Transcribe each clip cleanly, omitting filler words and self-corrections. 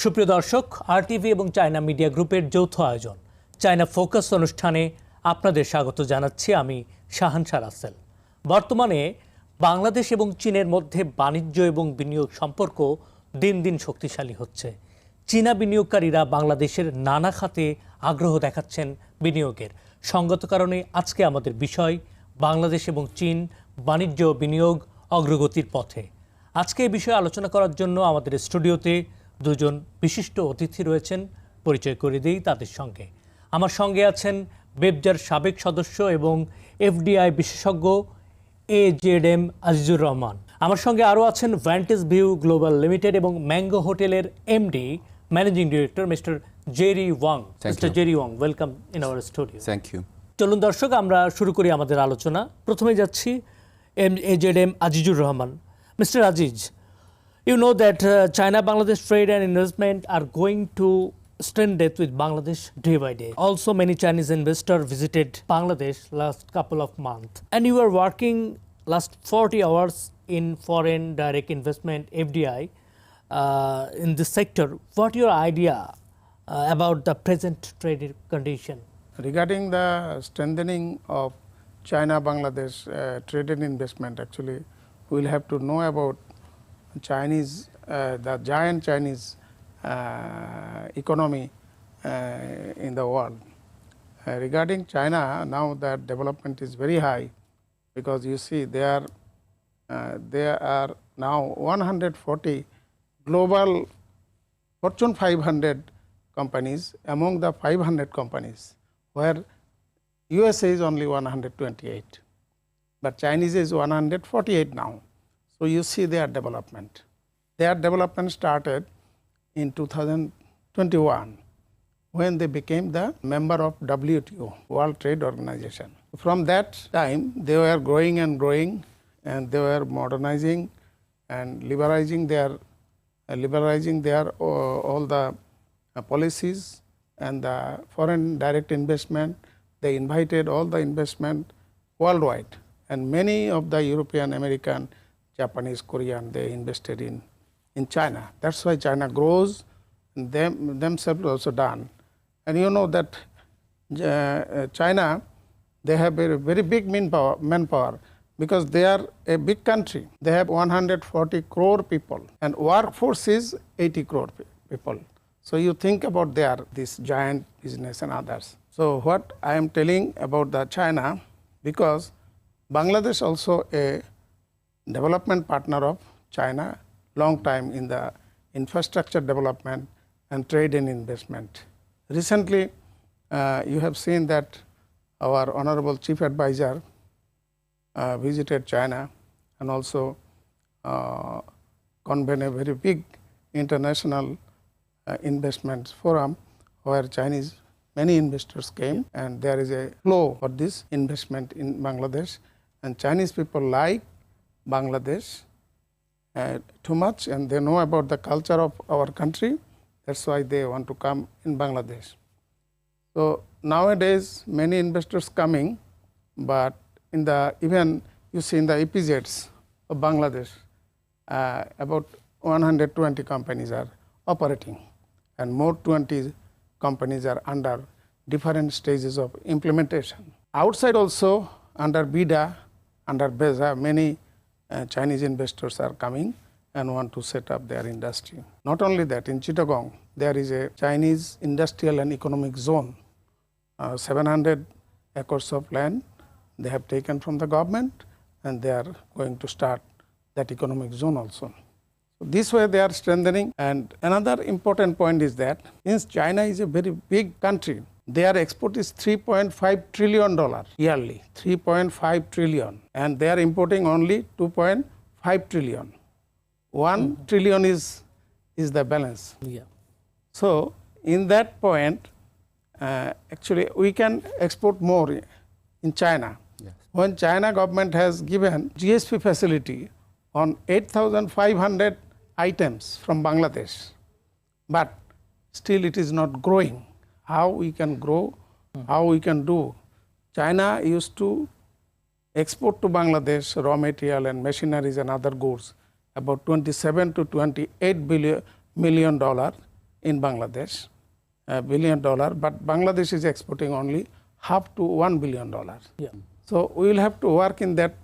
সুপ্রিয় দর্শক, আরটিভি এবং চায়না মিডিয়া গ্রুপের যৌথ আয়োজন চায়না ফোকাস অনুষ্ঠানে আপনাদের স্বাগত জানাচ্ছি। আমি শাহানশা রাসেল। বর্তমানে বাংলাদেশ এবং চীনের মধ্যে বাণিজ্য এবং বিনিয়োগ সম্পর্ক দিন দিন শক্তিশালী হচ্ছে। চীনা বিনিয়োগকারীরা বাংলাদেশের নানা খাতে আগ্রহ দেখাচ্ছেন বিনিয়োগের। সঙ্গত কারণে আজকে আমাদের বিষয় বাংলাদেশ এবং চীন বাণিজ্য বিনিয়োগ অগ্রগতির পথে। আজকে এই বিষয়ে আলোচনা করার জন্য আমাদের স্টুডিওতে দুজন বিশিষ্ট অতিথি রয়েছেন। পরিচয় করে দিই তাদের সঙ্গে। আমার সঙ্গে আছেন বেবজার সাবেক সদস্য এবং এফডিআই বিশেষজ্ঞ AZM আজিজুর রহমান। আমার সঙ্গে আরও আছেন ভ্যান্টেজ ভিউ গ্লোবাল লিমিটেড এবং ম্যাঙ্গো হোটেলের MD managing director mister Jerry Wang. Mister Jerry Wang, welcome in our studio. Thank you. চলুন দর্শক, আমরা শুরু করি আমাদের আলোচনা। প্রথমে যাচ্ছি AZM Azizur Rahman. Mister Aziz, you know that China-Bangladesh trade and investment are going to strengthen with Bangladesh day by day. Also, many Chinese investors visited Bangladesh last couple of months. And you are working last 40 hours in foreign direct investment, FDI, in this sector. What your idea about the present trade condition? Regarding the strengthening of China-Bangladesh trade and investment, actually, we will have to know about Chinese, the giant Chinese economy in the world. Regarding China, now that development is very high, because you see there are now 140 global Fortune 500 companies among the 500 companies, where USA is only 128, but Chinese is 148 now. So you see their development. Their development started in 2021 when they became the member of WTO, World Trade Organization. From that time, they were growing and they were modernizing and liberalizing their all the policies and the foreign direct investment. They invited all the investment worldwide, and many of the European, American, Japanese, Korean, they invested in China. That's why China grows, and themselves also done. And you know that China, they have a very big manpower, because they are a big country. They have 140 crore people, and workforce is 80 crore people. So you think about this giant business and others. So what I am telling about the China, because Bangladesh also a development partner of China, long time in the infrastructure development and trade and investment. Recently, you have seen that our Honorable Chief Advisor visited China and also convened a very big international investment forum where many investors came, and there is a flow for this investment in Bangladesh, and Chinese people like Bangladesh too much, and they know about the culture of our country. That's why they want to come in Bangladesh. So nowadays many investors coming, but even you see in the EPZs of Bangladesh, about 120 companies are operating, and more 20 companies are under different stages of implementation. Outside also, under BIDA, under BESA, many Chinese investors are coming and want to set up their industry. Not only that, in Chittagong, there is a Chinese industrial and economic zone, 700 acres of land they have taken from the government, and they are going to start that economic zone also. So this way they are strengthening. And another important point is that since China is a very big country, their export is $3.5 trillion yearly, 3.5 trillion, and they are importing only 2.5 trillion. 1 trillion is the balance. Yeah. So in that point, actually we can export more in China. Yes. When China government has given GSP facility on 8,500 items from Bangladesh, but still it is not growing. How we can grow, how we can do. China used to export to Bangladesh raw material and machineries and other goods about $27 to $28 million in Bangladesh, $1 billion, but Bangladesh is exporting only half to $1 billion. Yeah. So we will have to work in that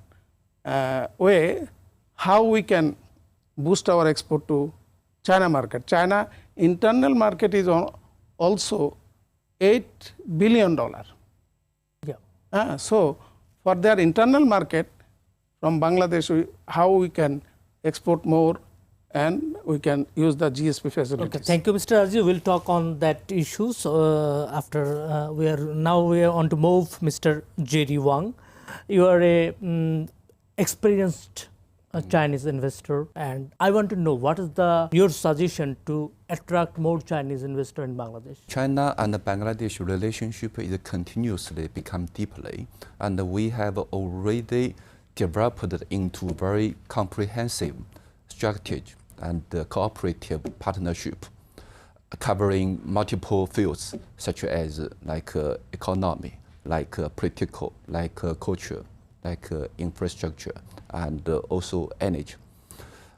way, how we can boost our export to China market. China internal market is also $8 billion. Yeah. So for their internal market from Bangladesh, how we can export more and we can use the GSP facilities. Okay, thank you, Mr. Raji. We'll talk on that issues after we are on to move Mr. J.D. Wang. You are a experienced Chinese investor, and I want to know what is your suggestion to attract more Chinese investor in Bangladesh? China and Bangladesh relationship is continuously become deeply, and we have already developed into very comprehensive strategy and cooperative partnership covering multiple fields such as economy, political, culture, infrastructure, and also energy.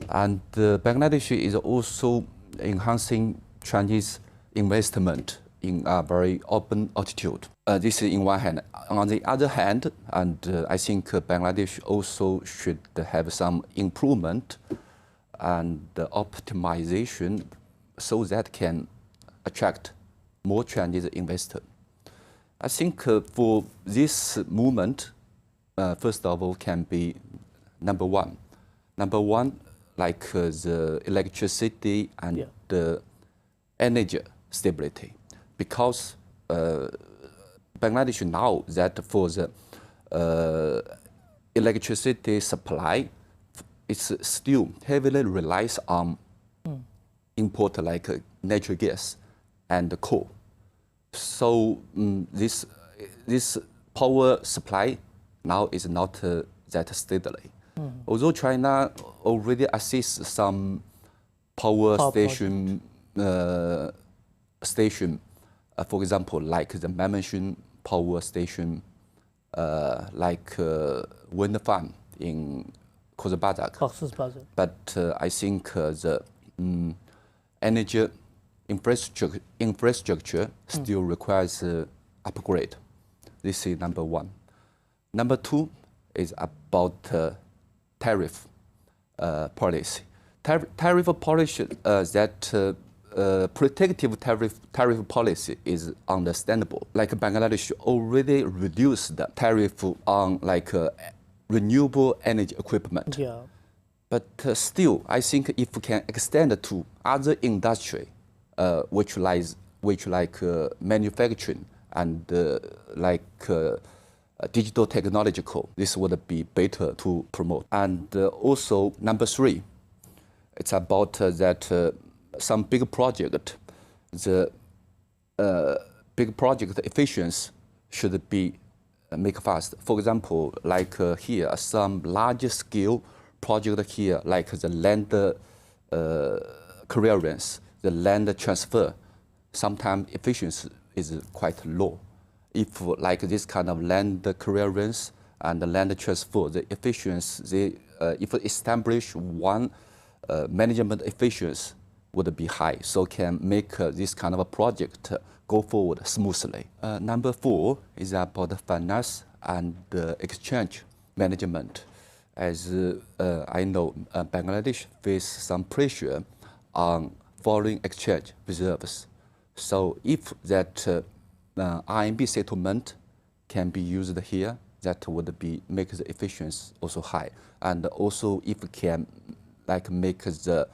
And Bangladesh is also enhancing Chinese investment in a very open attitude. This is in one hand. On the other hand, and I think Bangladesh also should have some improvement and optimization so that can attract more Chinese investors. I think for this movement, first of all, can be number one, the electricity and the energy stability, because Bangladesh now that for the electricity supply, it's still heavily relies on import natural gas and coal. So this power supply now is not that steadily. Although China already assists some power station, for example, like the Mamanshun power station, wind farm in Khobor. But I think the energy infrastructure still requires upgrade. This is number one. Number two is about tariff policy. Tariff policy that protective tariff policy is understandable. Like Bangladesh already reduced the tariff on renewable energy equipment. Yeah. But still, I think if we can extend it to other industry, which manufacturing and digital technological, this would be better to promote. And also number three, it's about that some big project, the big project efficiency should be make fast. For example, here, some large scale project here, like the land clearance, the land transfer, sometimes efficiency is quite low. If this kind of land clearance and the land transfer, the efficiency, if establish one management efficiency would be high, so can make this kind of a project go forward smoothly. Number four is about finance and exchange management. As I know, Bangladesh face some pressure on foreign exchange reserves. So if that RMB settlement can be used here, that would make the efficiency also high. And also if it can make the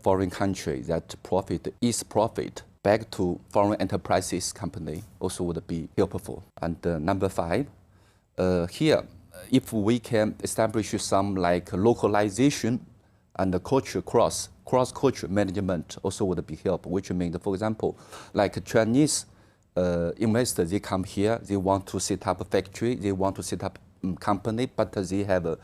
foreign country that profit back to foreign enterprises company also would be helpful. And number five, here, if we can establish some localization and culture cross-culture management also would be helpful, which means, for example, Chinese investors, they come here, they want to set up a factory, they want to set up a company, but they have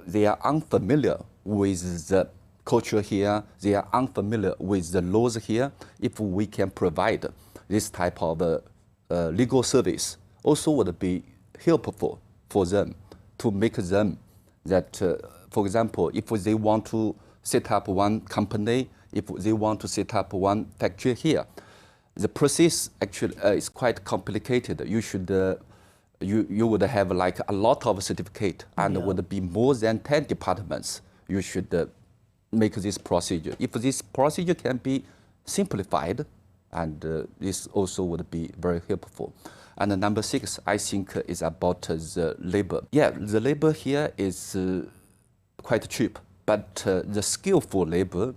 they are unfamiliar with the culture here, they are unfamiliar with the laws here. If we can provide this type of legal service, also would be helpful for them to make them that, for example, if they want to set up one company if they want to set up one factory here, the process actually is quite complicated. You should you would have like a lot of certificate and would be more than 10 departments. You should make this procedure. If this procedure can be simplified, and this also would be very helpful. And number 6, I think, is about the labor. Yeah, the labor here is quite cheap, but the skillful labor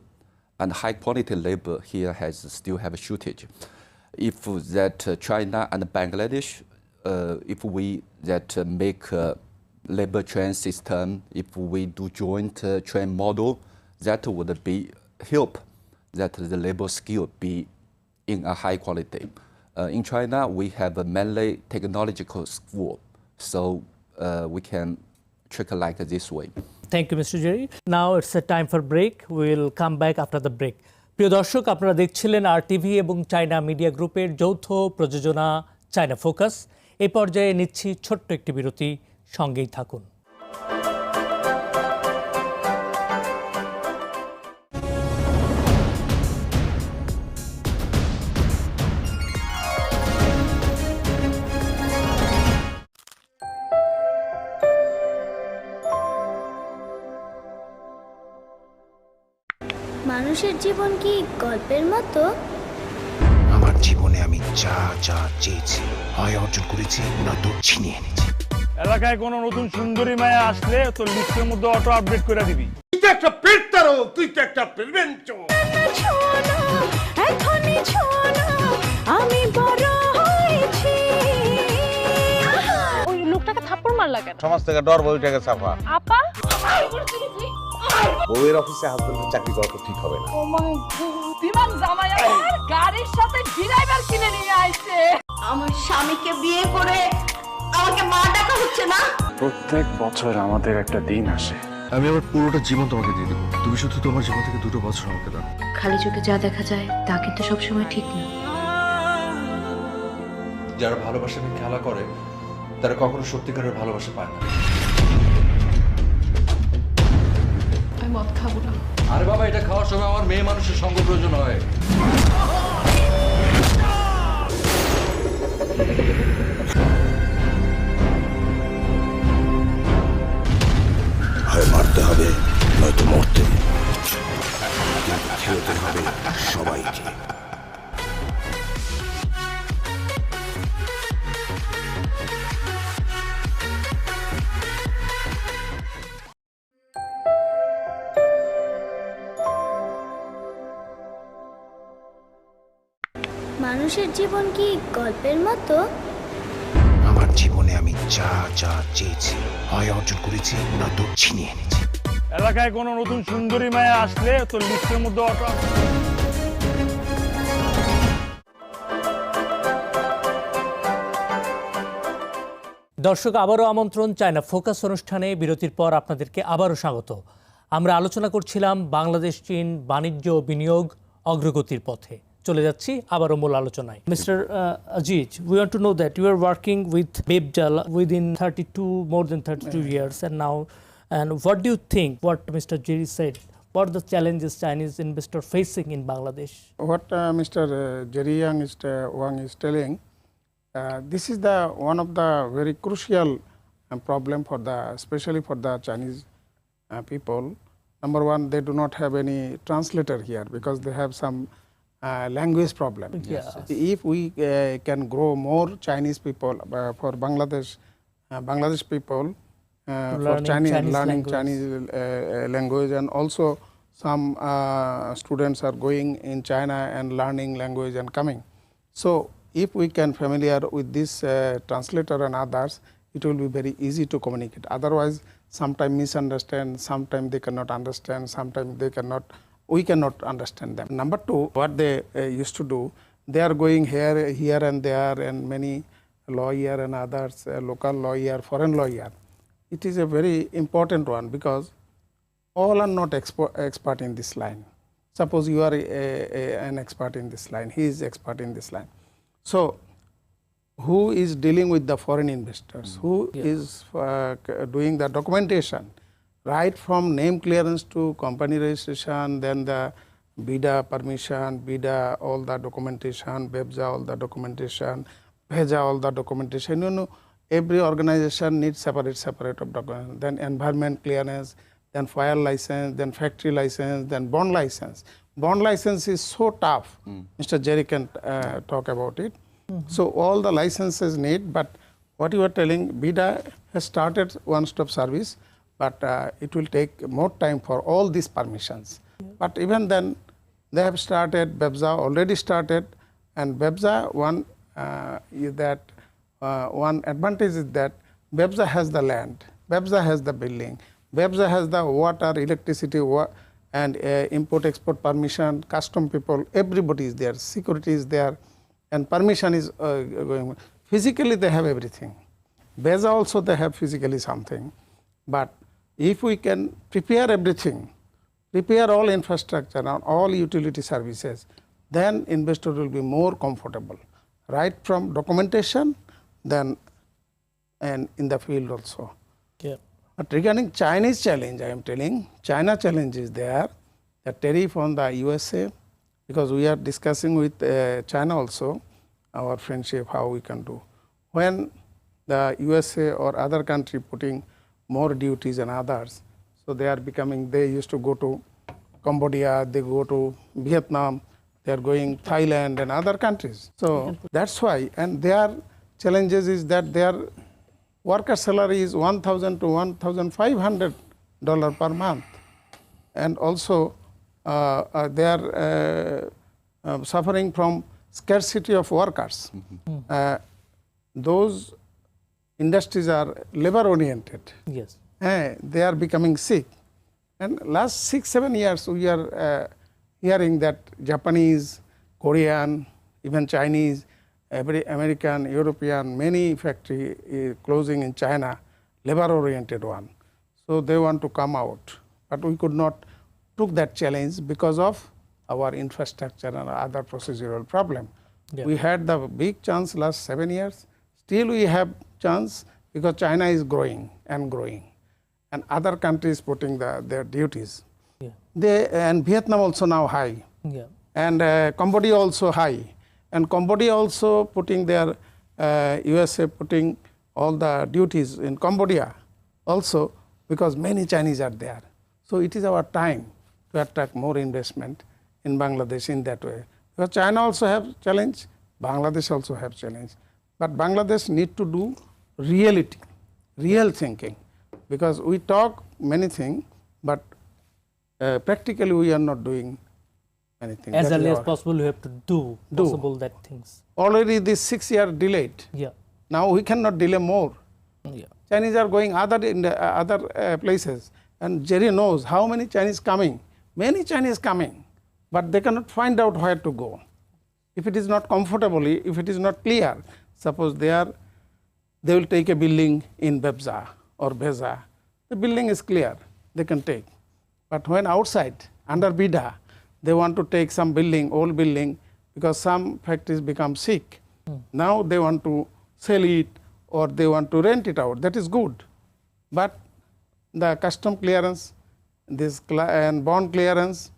and high quality labor here still have a shortage. If that China and Bangladesh, if we make a labor train system, if we do joint train model, that would be help that the labor skill be in a high quality. In China, we have a mainly technological school, so we can check like this way. Thank you, Mr. Jerry. Now it's a time for break. We'll come back after the break. প্রিয় দর্শক, আপনারা দেখছিলেন RTV এবং China media গ্রুপের যৌথ প্রযোজনা China focus. এই পর্যায়ে নিচ্ছি ছোট্ট একটি বিরতি, সঙ্গেই থাকুন। মানুষের জীবন কি গল্পের মতো? আমার জীবনে আমি যা যা চেয়েছি হয় অর্জন করেছি, নয়তো ছিনিয়ে এনেছি। এলাকায় কোনো নতুন সুন্দরী মায়া আসলে তোর লিস্টের মধ্যে অটো আপডেট করে দিবি। তুই তো একটা পেটতারো, তুই তো একটা প্রেমেন্ট। আমি বড় হয়েছি। ওই লোকটাকে থাপ্পড় মারলা কেন? সমাজ থেকে ডর বইটাকে চাপা। আপা বউয়ের অফিসে হাজবেন্ডের চাকরি করা তো ঠিক হবে না। ও মাই গড, বিমান জামাই আমার গাড়ির সাথে ড্রাইভার কিনে নিয়ে আইছে। আমার স্বামীকে বিয়ে করে আমাকে মা ডাকা হচ্ছে না? প্রত্যেক বছর আমাদের একটা দিন আসে, আমি আমার পুরোটা জীবন তোমাকে দিয়ে দেবো, তুমি শুধু তোমার জীবন থেকে 2 বছর আমাকে দাও। খালি চোখে যা দেখা যায় তা কিন্তু সবসময় ঠিক না। যারা ভালোবাসা নিয়ে খেলা করে তারা কখনো সত্যিকারের ভালোবাসা পায় না। আমি মদ খাবো না। আরে বাবা, এটা খাওয়ার সময় আমার মেয়ে মানুষের সঙ্গ প্রয়োজন হয়। হয় মারতে হবে, নয়তো মরতে। খেলতে হবে সবাইকে। মানুষের জীবন কি গল্পের মতো? আমার জীবনে আমি যা যা চেয়েছি হয় অর্জন করেছি, নয়তো ছিনিয়ে এনেছি। এলাকায় কোনো নতুন সুন্দরী মায়া আসলে তোর লিস্টের মধ্যে অটো। দর্শক, আবারও আমন্ত্রণ চায়না ফোকাস অনুষ্ঠানে। বিরতির পর আপনাদেরকে আবারও স্বাগত। আমরা আলোচনা করছিলাম বাংলাদেশ চীন বাণিজ্য বিনিয়োগ অগ্রগতির পথে। চলে যাচ্ছি আবারও মূল আলোচনায়। Mister Aziz, we want to know that you are working with Bebjal within more than 32 years and now, and what do you think what Mr. Jerry said, what are the challenges Chinese investors facing in Bangladesh? What Mr. Jerry Wang is telling, this is the one of the very crucial problem for especially for the Chinese people. Number one, they do not have any translator here because they have some language problem. Yes. If we can grow more Chinese people for Bangladesh people for learning Chinese language, and also some students are going in China and learning language and coming. So if we can familiar with this translator and others, it will be very easy to communicate. Otherwise, sometimes misunderstand, sometimes they cannot understand, sometimes we cannot understand them. Number two, what they used to do, they are going here and there, and many lawyer and others, local lawyer, foreign lawyer. It is a very important one because all are not expert in this line. Suppose you are an expert in this line, he is expert in this line. So who is dealing with the foreign investors? Who is doing the documentation? Right from name clearance to company registration, then the BIDA permission, BIDA all the documentation, BEBSA all the documentation, VEJA all the documentation. You know, every organization needs separate of documentation. Then environment clearance, then fire license, then factory license, then bond license. Bond license is so tough. Mr. Jerry can talk about it. So all the licenses need, but what you are telling, BIDA has started one-stop service, but it will take more time for all these permissions. But even then, they have started, BEBSA already started, and BEBSA one is that one advantage is that BEBSA has the land, BEBSA has the building, BEBSA has the water, electricity, and import-export permission, custom people, everybody is there, security is there, and permission is going. Physically, they have everything. BEBSA also they have physically something, but if we can prepare everything, prepare all infrastructure and all utility services, then investor will be more comfortable, right from documentation, then and in the field also. Yeah. But regarding Chinese challenge, I am telling, China challenge is there, the tariff on the USA, because we are discussing with China also, our friendship, how we can do. When the USA or other country putting more duties and others, so they are becoming, they used to go to Cambodia, they go to Vietnam, they are going Thailand and other countries. So that's why, and their challenges is that their worker salary is $1,000 to $1,500 per month, and also they are suffering from scarcity of workers. Those industries are labor oriented. Yes. They are becoming sick. And last 6-7 years, we are hearing that Japanese, Korean, even Chinese, every American, European, many factory closing in China, labor-oriented one. So they want to come out, but we could not took that challenge because of our infrastructure and other procedural problem. Yeah. We had the big chance last 7 years. Still we have chance because China is growing and growing, and other countries putting their duties. Yeah. And Vietnam also now high, Yeah. and Cambodia also high, and Cambodia also putting their USA putting all the duties in Cambodia also, because many Chinese are there. So it is our time to attract more investment in Bangladesh in that way. Because China also have challenge, Bangladesh also have challenge. But Bangladesh need to do reality, real thinking, because we talk many things, but practically we are not doing anything. As That is early as our- possible, you have to do possible that things. Already this 6 year delayed. Yeah. Now we cannot delay more. Yeah. Chinese are going in the other places, and Jerry knows how many Chinese coming. Many Chinese coming, but they cannot find out where to go. If it is not comfortable, if it is not clear, suppose they will take a building in BEBSA or BEZA. The building is clear, they can take. But when outside, under BIDA, they want to take some building, old building, because some factories become sick. Now they want to sell it or they want to rent it out. That is good. But the custom clearance, and bond clearance,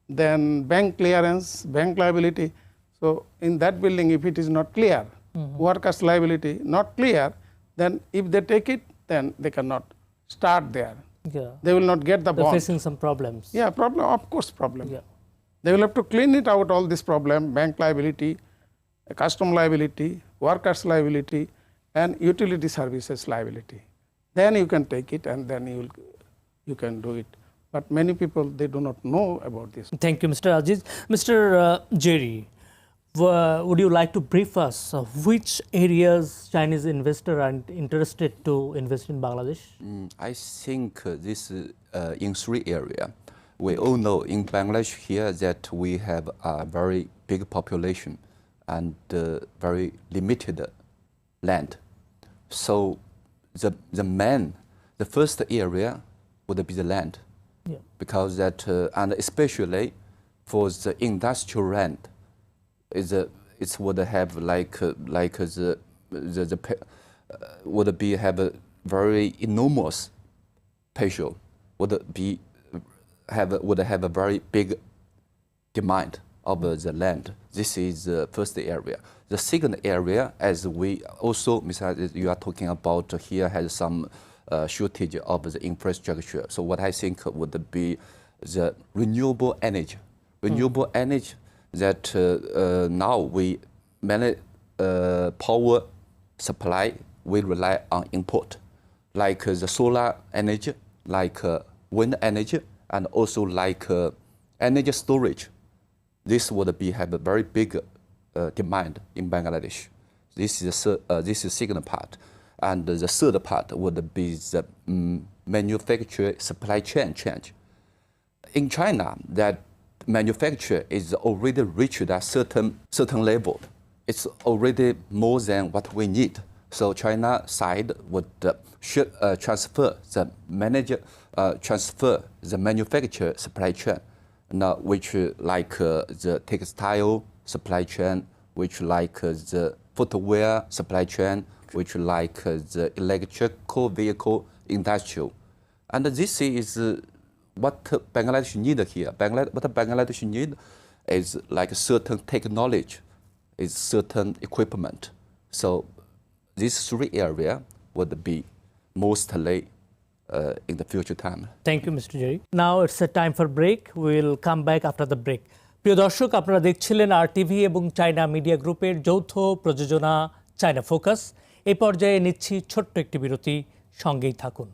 then bank clearance, bank liability. So in that building, if it is not clear, workers' liability not clear, then if they take it, then they cannot start there. Yeah. They will not get the They're bond. facing some problems. Yeah, problem, of course problem. Yeah. They will have to clean it out, all this problem, bank liability, custom liability, workers' liability, and utility services liability. Then you can take it, and then you can do it. But many people, they do not know about this. Thank you, Mr. Aziz. Mr. Jerry, would you like to brief us of which areas Chinese investors are interested to invest in Bangladesh? I think this in 3 areas. We all know in Bangladesh here that we have a very big population and very limited land. So the first area would be the land. Yeah. Because that, and especially for the industrial land, it would have have a very enormous potential, would have a very big demand of the land. This is the first area. The second area, as we also, Mr. you are talking about here, has some shortage of the infrastructure. So what I think would be the renewable energy. Renewable energy that now we many power supply we rely on import, like the solar energy, like wind energy, and also like energy storage. This would have a very big demand in Bangladesh. This is the second part. And the third part would be the manufacture supply chain change. In China, that manufacture is already reached a certain level. It's already more than what we need. So China side would should transfer the manufacture supply chain, now which like the textile supply chain, which like the footwear supply chain, which like the electrical vehicle industrial. And this is what Bangladesh need here. What Bangladesh need is like certain technology, is certain equipment. So these three areas would be mostly in the future time. Thank you, Mr. Jerry. Now it's a time for break. We'll come back after the break. প্রিয় দর্শক, আপনারা দেখছিলেন RTV এবং China media গ্রুপের যৌথ প্রযোজনা China focus. এই পর্যায়ে নিচ্ছি ছোট্ট একটি বিরতি, সঙ্গেই থাকুন।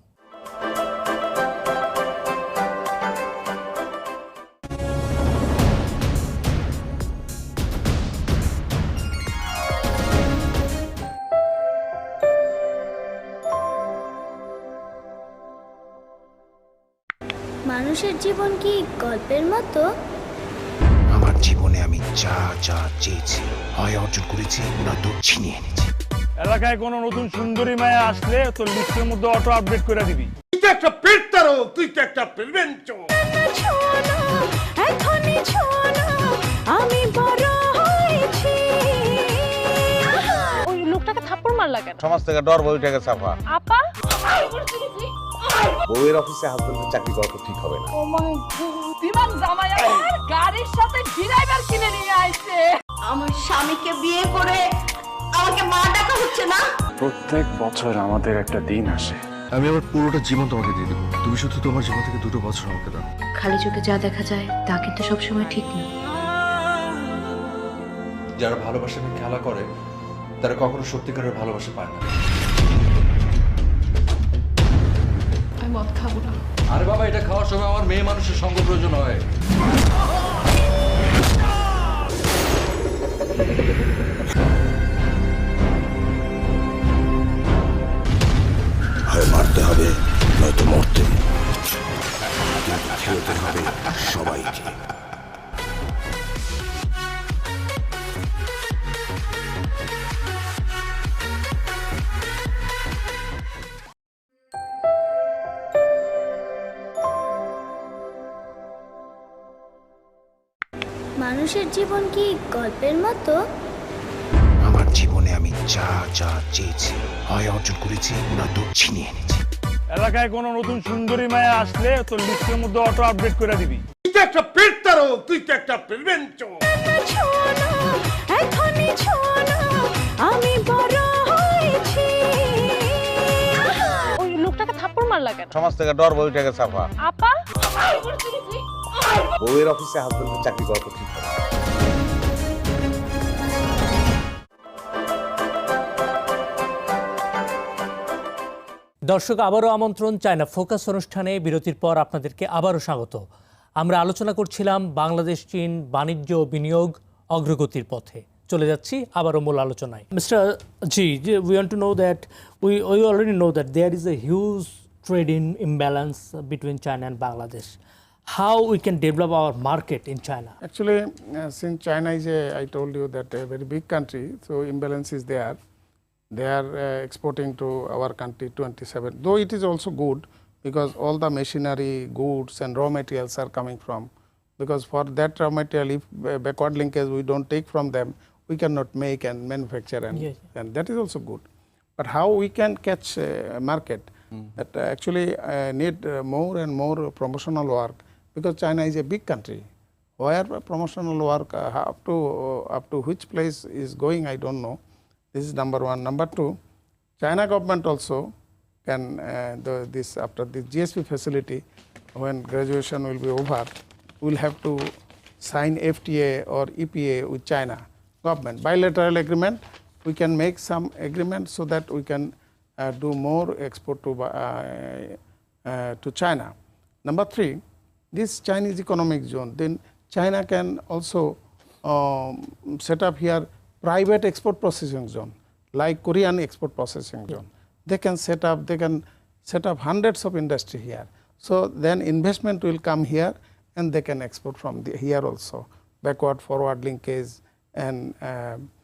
মানুষের জীবন কি গল্পের মতো? আমার জীবনে আমি যা যা চেয়েছি হয় অর্জন করেছি, নয়তো ছিনিয়ে এনেছি। এলাকায় কোনো নতুন সুন্দরী মায়া আসলে তোর লিস্টের মধ্যে অটো আপডেট করে দিবি। তুই তো একটা পেটতারো, তুই তো একটা প্রেমেন্ট। আমি বড় হয়েছি। ওই লোকটাকে থাপ্পড় মারলা কেন? সমাজ থেকে ডর বইটাকে সাফা। আপা বউয়ের অফিসে হাজবেন্ডের চাকরি করা তো ঠিক হবে না। ও মাই গড, বিমান জামাই আমার গাড়ির সাথে ড্রাইভার কিনে নিয়ে আইছে। আমার স্বামীকে বিয়ে করে আমাকে মা ডাকা হচ্ছে না। প্রত্যেক বছর আমাদের একটা দিন আসে, আমি আমার পুরোটা জীবন তোমাকে দিয়ে দেবো, তুমি শুধু তোমার জীবন থেকে 2 বছর আমাকে দাও। খালি চোখে যা দেখা যায় তা কিন্তু সবসময় ঠিক না। যারা ভালোবাসা নিয়ে খেলা করে তারা কখনো সত্যিকারের ভালোবাসা পায় না। আমি মদ খাবো না। আরে বাবা, এটা খাওয়ার সময় আমার মেয়ে মানুষের সঙ্গ প্রয়োজন হয়। হয় মারতে হবে, নয়তো মরতে। খেলতে হবে সবাইকে। মানুষের জীবন কি গল্পের মতো? আমার জীবনে আমি যা যা চেয়েছি হয় অর্জন করেছি, নয়তো ছিনিয়ে এনেছি। এলাকায় কোনো নতুন সুন্দরী মায়া আসলে তোর লিস্টের মধ্যে অটো আপডেট করে দিবি। তুই তো একটা পেটতারো, তুই তো একটা প্রেমেন্ট। আমি বড় হয়েছি। ওই লোকটাকে থাপ্পড় মারলা কেন? সমাজ থেকে ডর বইটাকে সাফা। আপা বউয়ের অফিসে হাজবেন্ডের চাকরি করা তো ঠিক হবে না। দর্শক, আবারও আমন্ত্রণ চায়না ফোকাস অনুষ্ঠানে। বিরতির পর আপনাদেরকে আবারও স্বাগত। আমরা আলোচনা করছিলাম বাংলাদেশ চীন বাণিজ্য বিনিয়োগ অগ্রগতির পথে। চলে যাচ্ছি আবারও মূল আলোচনায়। Mister ji, we want to know that we already know that there is a huge trade imbalance between China and Bangladesh. How we can develop our market in China? Actually, since China is I told you that a very big country, so imbalance is there. They are exporting to our country 27, though it is also good because all the machinery, goods and raw materials are coming from, because for that raw material, if backward linkage we don't take from them, we cannot make and manufacture, and that is also good. But how we can catch market? That actually need more and more promotional work, because China is a big country. Where promotional work up to which place is going, I don't know. This is number one. Number two, China government also can this after the GSP facility, when graduation will be over, will have to sign FTA or EPA with China government. Bilateral agreement, we can make some agreement so that we can do more export to China. Number three, this Chinese economic zone, then China can also set up here private export processing zone, like Korean export processing zone. They can set up hundreds of industry here. So then investment will come here and they can export from here also. Backward forward linkage and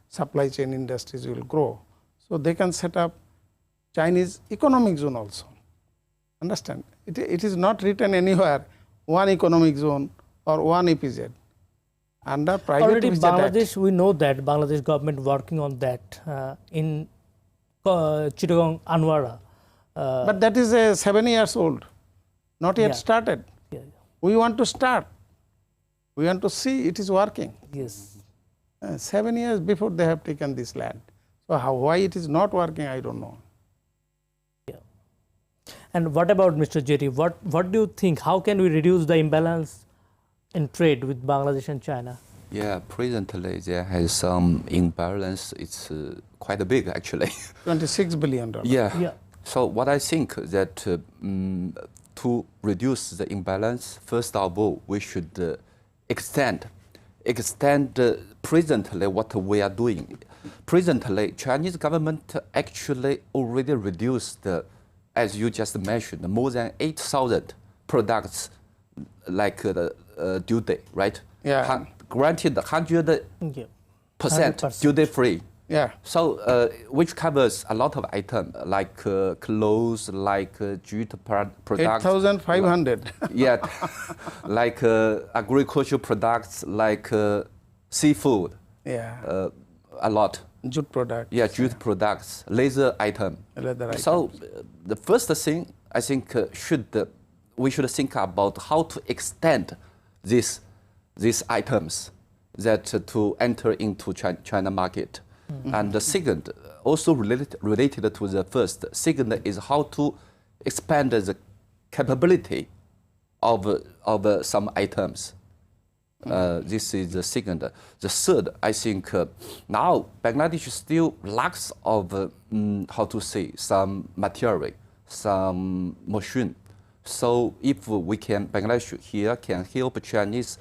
supply chain industries will grow. So they can set up Chinese economic zone also. Understand? It is not written anywhere one economic zone or one EPZ. Under private already visa Bangladesh, tax. we know that Bangladesh government working on that in Chittagong, Anwara. But that is 7 years old, not yet started. We want to start. We want to see it is working. Yes. 7 years before they have taken this land. So why it is not working, I don't know. And what about Mr. Jerry? What do you think? How can we reduce the imbalance in trade with Bangladesh and China? Yeah, presently there has some imbalance. It's quite big actually. $26 billion. Yeah. So what I think that to reduce the imbalance, first of all, we should extend presently what we are doing. Presently, Chinese government actually already reduced, as you just mentioned, more than 8,000 products like the duty, right? Yeah. Granted 100% duty free. Yeah. So which covers a lot of items like clothes, like jute products. 8,500. Yeah, like agricultural products, like seafood. Yeah. A lot. Jute products. Yeah, jute products, leather item. Leather items. So the first thing I think we should think about how to extend these items that to enter into China market. And the second, also related to the first, second is how to expand the capability of some items. This is the second. The third, I think now Bangladesh still lacks of how to say, some material, some machine. So if we can, Bangladesh here can help Chinese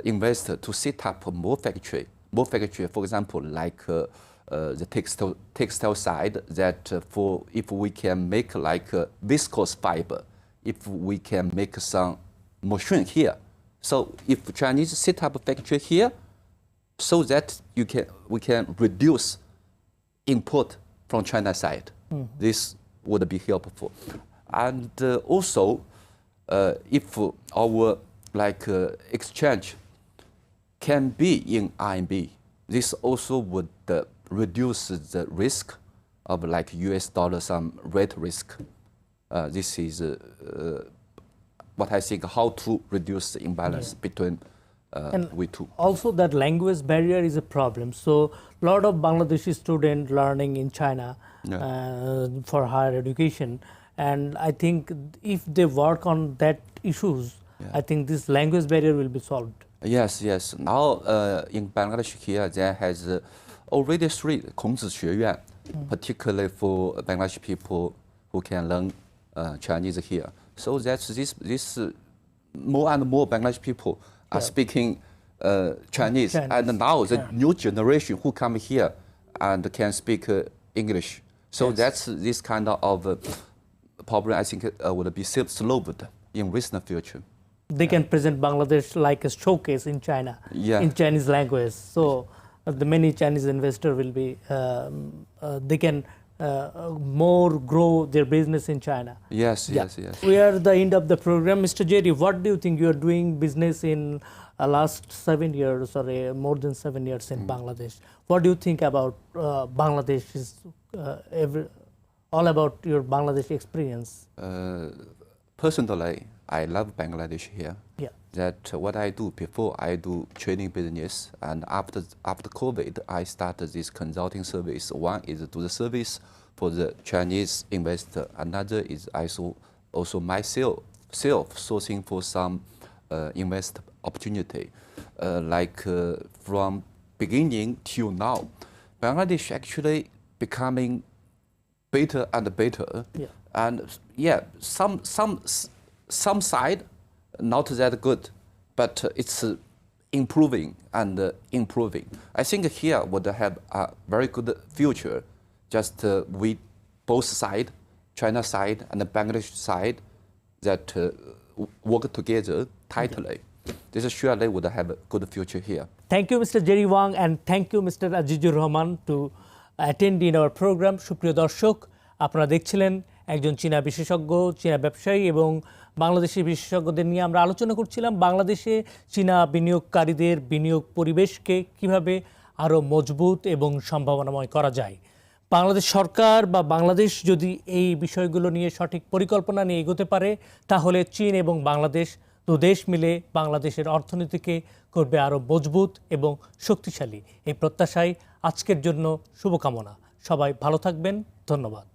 investor to set up more factory, for example, like the textile side, that if we can make like viscose fiber, if we can make some machine here. So if Chinese set up a factory here, so that we can reduce import from China side. This would be helpful. And also, if our exchange can be in RMB, this also would reduce the risk of like US dollar, some rate risk. This is what I think, how to reduce the imbalance between we two. Also, that language barrier is a problem. So, a lot of Bangladeshi students learning in China for higher education, and I think if they work on that issues, I think this language barrier will be solved. Yes. Now in Bangladesh here, there has already 3 Kongzi Xueyuan, particularly for Bangladeshi people who can learn Chinese here. So that's this more and more Bangladeshi people are speaking Chinese, and now the new generation who come here and can speak English. So that's this kind of problem, I think, would be solved in recent future. They can present Bangladesh like a showcase in China, in Chinese language. So the many Chinese investors will be, they can more grow their business in China. Yes. We are at the end of the program. Mr. Jerry, what do you think? You are doing business in last 7 years or more than 7 years in Bangladesh. What do you think about Bangladesh? Is all about your Bangladesh experience? Personally, I love Bangladesh here. that what I do before I do trading business, and after COVID, I started this consulting service. One is do the service for the Chinese investor. Another is also myself sourcing for some invest opportunity. From beginning till now, Bangladesh actually becoming better and better. Yeah. And yeah, some side not that good, but it's improving and improving. I think here would have a very good future. Just we both side, China side and the Bangladesh side, that work together tightly. This surely would have a good future here. Thank you, Mr. Jerry Wang, and thank you, Mr. Azizur Rahman, to attend in our program. সুপ্রিয় দর্শক, আপনারা দেখছিলেন একজন চীনা বিশেষজ্ঞ, চীনা ব্যবসায়ী এবং বাংলাদেশি বিশেষজ্ঞদের নিয়ে আমরা আলোচনা করছিলাম বাংলাদেশে চীনা বিনিয়োগকারীদের বিনিয়োগ পরিবেশকে কিভাবে আরও মজবুত এবং সম্ভাবনাময় করা যায়। বাংলাদেশ সরকার বা বাংলাদেশ যদি এই বিষয়গুলো নিয়ে সঠিক পরিকল্পনা নিয়ে এগোতে পারে, তাহলে চীন এবং বাংলাদেশ দু দেশ মিলে বাংলাদেশের অর্থনীতিকে করবে আরও মজবুত এবং শক্তিশালী। এই প্রত্যাশায় আজকের জন্য শুভকামনা। সবাই ভালো থাকবেন। ধন্যবাদ।